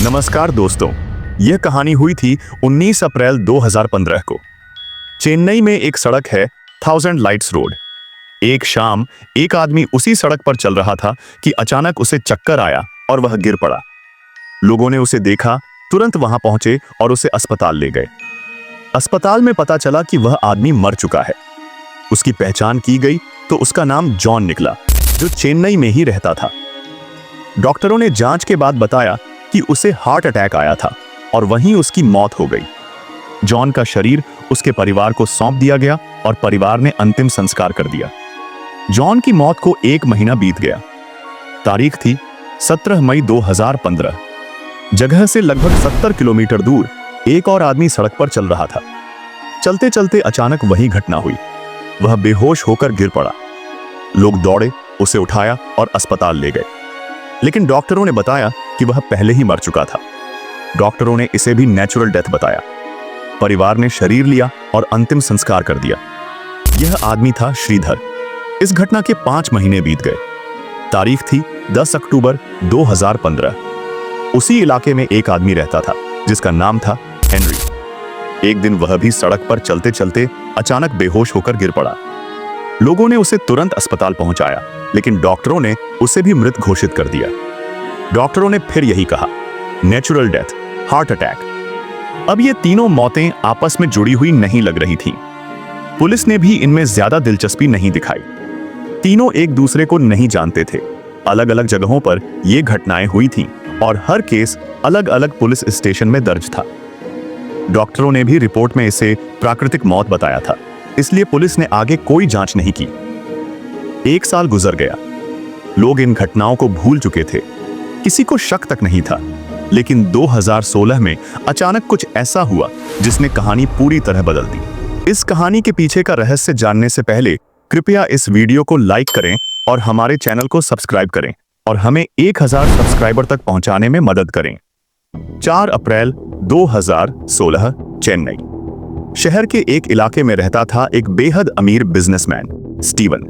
नमस्कार दोस्तों, यह कहानी हुई थी 19 अप्रैल 2015 को। चेन्नई में एक सड़क है थाउजेंड लाइट्स रोड। एक शाम एक आदमी उसी सड़क पर चल रहा था कि अचानक उसे चक्कर आया और वह गिर पड़ा। लोगों ने उसे देखा, तुरंत वहां पहुंचे और उसे अस्पताल ले गए। अस्पताल में पता चला कि वह आदमी मर चुका है। उसकी पहचान की गई तो उसका नाम जॉन निकला, जो चेन्नई में ही रहता था। डॉक्टरों ने जांच के बाद बताया कि उसे हार्ट अटैक आया था और वहीं उसकी मौत हो गई। जॉन का शरीर उसके परिवार को सौंप दिया गया और परिवार ने अंतिम संस्कार कर दिया। जॉन की मौत को 1 महीना बीत गया। तारीख थी 17 मई 2015। जगह से लगभग 70 किलोमीटर दूर एक और आदमी सड़क पर चल रहा था। चलते चलते अचानक वही घटना हुई। वह बेहोश होकर गिर पड़ा। लोग दौड़े, उसे उठाया और अस्पताल ले गए, लेकिन डॉक्टरों ने बताया कि वह पहले ही मर चुका था। डॉक्टरों ने इसे भी नेचुरल डेथ बताया। परिवार ने शरीर लिया और अंतिम संस्कार कर दिया। यह आदमी था श्रीधर। इस घटना के 5 महीने बीत गए। तारीख थी 10 अक्टूबर 2015। उसी इलाके में एक आदमी रहता था जिसका नाम था हेनरी। एक दिन वह भी सड़क पर चलते चलते अचानक बेहोश होकर गिर पड़ा। लोगों ने उसे तुरंत अस्पताल पहुंचाया, लेकिन डॉक्टरों ने उसे भी मृत घोषित कर दिया। डॉक्टरों ने फिर यही कहा, नेचुरल डेथ, हार्ट अटैक। अब ये तीनों मौतें आपस में जुड़ी हुई नहीं लग रही थीं। पुलिस ने भी इनमें ज्यादा दिलचस्पी नहीं दिखाई। तीनों एक दूसरे को नहीं जानते थे। अलग अलग जगहों पर ये घटनाएं हुई थीं और हर केस अलग अलग पुलिस स्टेशन में दर्ज था। डॉक्टरों ने भी रिपोर्ट में इसे प्राकृतिक मौत बताया था, इसलिए पुलिस ने आगे कोई जांच नहीं की। 1 साल गुजर गया। लोग इन घटनाओं को भूल चुके थे। किसी को शक तक नहीं था। लेकिन 2016 में अचानक कुछ ऐसा हुआ जिसने कहानी पूरी तरह बदल दी। इस कहानी के पीछे का रहस्य जानने से पहले कृपया इस वीडियो को लाइक करें और हमारे चैनल को सब्सक्राइब करें और हमें 1000 सब्सक्राइबर तक पहुंचाने में मदद करें। 4 अप्रैल 2016 चेन्नई शहर के एक इलाके में रहता था एक बेहद अमीर बिजनेसमैन स्टीवन।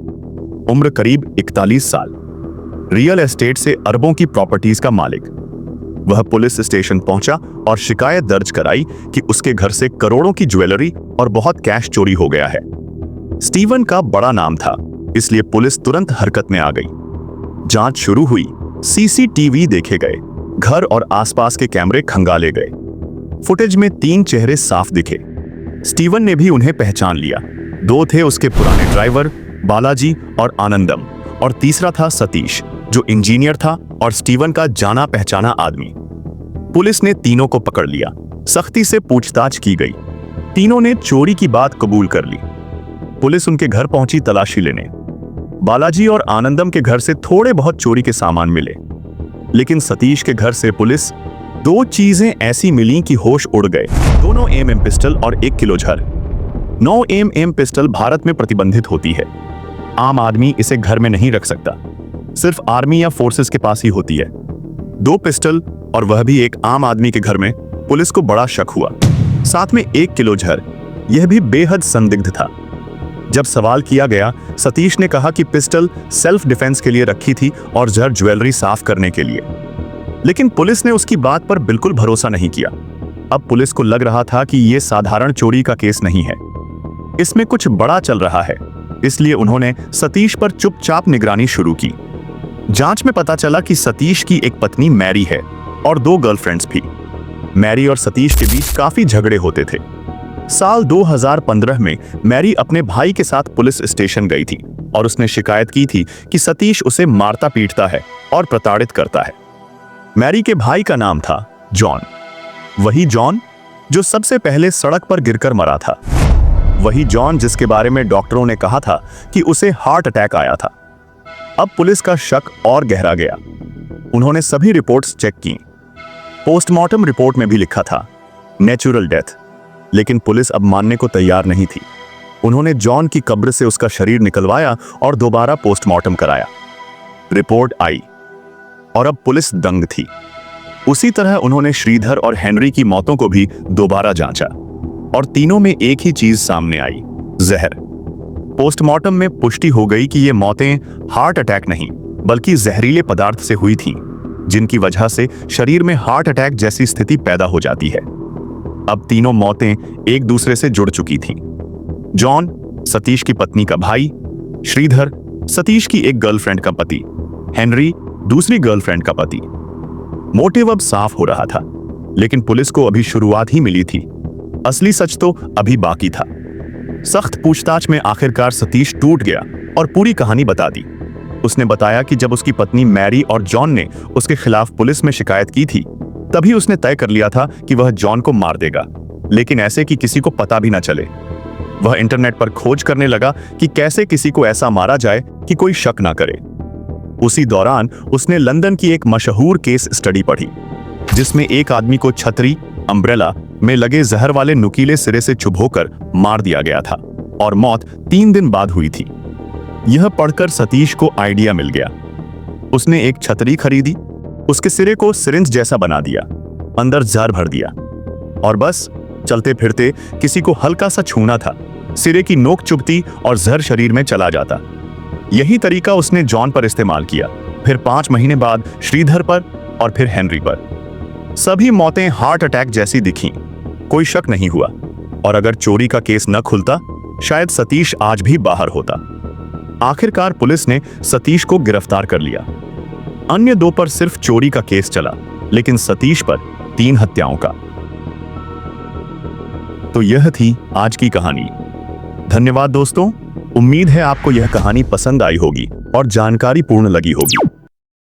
उम्र करीब 41 साल। रियल एस्टेट से अरबों की प्रॉपर्टीज का मालिक। वह पुलिस स्टेशन पहुंचा और शिकायत दर्ज कराई कि उसके घर से करोड़ों की ज्वेलरी और बहुत कैश चोरी हो गया है। स्टीवन का बड़ा नाम था, इसलिए पुलिस तुरंत हरकत में आ गई। जांच शुरू हुई। सीसीटीवी देखे गए। घर और आसपास के कैमरे खंगाले गए। फुटेज में 3 चेहरे साफ दिखे। स्टीवन ने भी उन्हें पहचान लिया। 2 थे उसके पुराने ड्राइवर, बालाजी और आनंदम, और तीसरा था सतीश, जो इंजीनियर था और स्टीवन का जाना पहचाना आदमी। पुलिस ने तीनों को पकड़ लिया। सख्ती से पूछताछ की गई। तीनों ने चोरी की बात कबूल कर ली। पुलिस उनके घर पहुंची तलाशी लेने। बालाजी और आनंदम के घर से थोड़े बहुत चोरी के सामान मिले, लेकिन सतीश के घर से पुलिस 2 चीजें ऐसी मिली कि होश उड़ गए। दोनों एमएम पिस्टल और 1 किलो झर। 9 एमएम पिस्टल भारत में प्रतिबंधित होती है। आम आदमी इसे घर में नहीं रख सकता, सिर्फ आर्मी या फोर्सेस के पास ही होती है। 2 पिस्टल, और वह भी एक आम आदमी के घर में। पुलिस को बड़ा शक हुआ। साथ में 1 किलो झर, यह भी बेहद संदिग्ध था। जब सवाल किया गया, सतीश ने कहा कि पिस्टल सेल्फ डिफेंस के लिए रखी थी और झर ज्वेलरी साफ करने के लिए। लेकिन पुलिस ने उसकी बात पर बिल्कुल भरोसा नहीं किया। अब पुलिस को लग रहा था कि यह साधारण चोरी का केस नहीं है, इसमें कुछ बड़ा चल रहा है। इसलिए उन्होंने सतीश पर चुपचाप निगरानी शुरू की। जांच में पता चला कि सतीश की एक पत्नी मैरी है और 2 गर्लफ्रेंड्स भी। मैरी और सतीश के बीच काफी झगड़े होते थे। साल 2015 में मैरी अपने भाई के साथ पुलिस स्टेशन गई थी और उसने शिकायत की थी कि सतीश उसे मारता पीटता है और प्रताड़ित करता है। मैरी के भाई का नाम था जॉन। वही जॉन जो सबसे पहले सड़क पर गिरकर मरा था। वही जॉन जिसके बारे में डॉक्टरों ने कहा था कि उसे हार्ट अटैक आया था। अब पुलिस का शक और गहरा गया। उन्होंने सभी रिपोर्ट्स चेक की। पोस्टमार्टम रिपोर्ट में भी लिखा था नेचुरल डेथ, लेकिन पुलिस अब मानने को तैयार नहीं थी। उन्होंने जॉन की कब्र से उसका शरीर निकलवाया और दोबारा पोस्टमार्टम कराया। रिपोर्ट आई और अब पुलिस दंग थी। उसी तरह उन्होंने श्रीधर और हेनरी की मौतों को भी दोबारा जांचा और तीनों में एक ही चीज सामने आई, जहर। पोस्टमार्टम में पुष्टि हो गई कि ये मौतें हार्ट अटैक नहीं बल्कि जहरीले पदार्थ से हुई थीं, जिनकी वजह से शरीर में हार्ट अटैक जैसी स्थिति पैदा हो जाती है। अब तीनों मौतें एक दूसरे से जुड़ चुकी थीं। जॉन, सतीश की पत्नी का भाई, श्रीधर, सतीश की एक गर्लफ्रेंड का पति, हेनरी, दूसरी गर्लफ्रेंड का पति। मोटिव अब साफ हो रहा था, लेकिन पुलिस को अभी शुरुआत ही मिली थी। असली सच तो अभी बाकी था। सख्त पूछताछ में आखिरकार सतीश टूट गया और पूरी कहानी बता दी। उसने बताया कि जब उसकी पत्नी मैरी और जॉन ने उसके खिलाफ पुलिस में शिकायत की थी, तभी उसने तय कर लिया था कि वह जॉन को मार देगा, लेकिन ऐसे कि किसी को पता भी न चले। वह इंटरनेट पर खोज करने लगा कि कैसे किसी को ऐसा मारा जाए कि कोई शक ना करे। उसी दौरान उसने लंदन की एक मशहूर केस स्टडी पढ़ी, जिसमें एक आदमी को छतरी, अम्ब्रेला में लगे जहर वाले नुकीले सिरे से चुभोकर मार दिया गया था और मौत 3 दिन बाद हुई थी। यह पढ़कर सतीश को आइडिया मिल गया। उसने एक छतरी खरीदी, उसके सिरे को सिरिंज जैसा बना दिया, अंदर जहर भर दिया और बस चलते फिरते किसी को हल्का सा छूना था, सिरे की नोक चुभती और जहर शरीर में चला जाता। यही तरीका उसने जॉन पर इस्तेमाल किया, फिर 5 महीने बाद श्रीधर पर और फिर हेनरी पर। सभी मौतें हार्ट अटैक जैसी दिखीं, कोई शक नहीं हुआ। और अगर चोरी का केस न खुलता, शायद सतीश आज भी बाहर होता। आखिरकार पुलिस ने सतीश को गिरफ्तार कर लिया। अन्य 2 पर सिर्फ चोरी का केस चला, लेकिन सतीश पर 3 हत्याओं का। तो यह थी आज की कहानी। धन्यवाद दोस्तों। उम्मीद है आपको यह कहानी पसंद आई होगी और जानकारी पूर्ण लगी होगी।